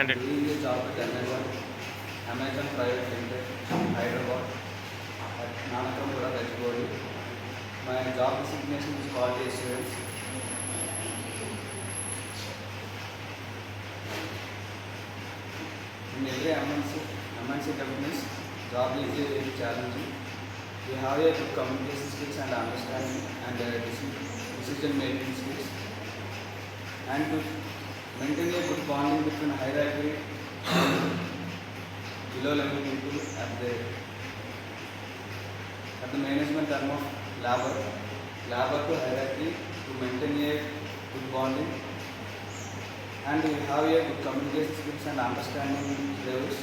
Continue. doing a job at Amazon Private Limited, Hyderabad, at Nanakapura, Rajkodi. My job designation is quality assurance. In every MNC companies, job is very challenging. We have a good communication skills and understanding and decision making skills, and to maintain a good bonding between hierarchy and below level people at the management term of labor to hierarchy to maintain a good bonding, and we have a good communication skills and understanding levels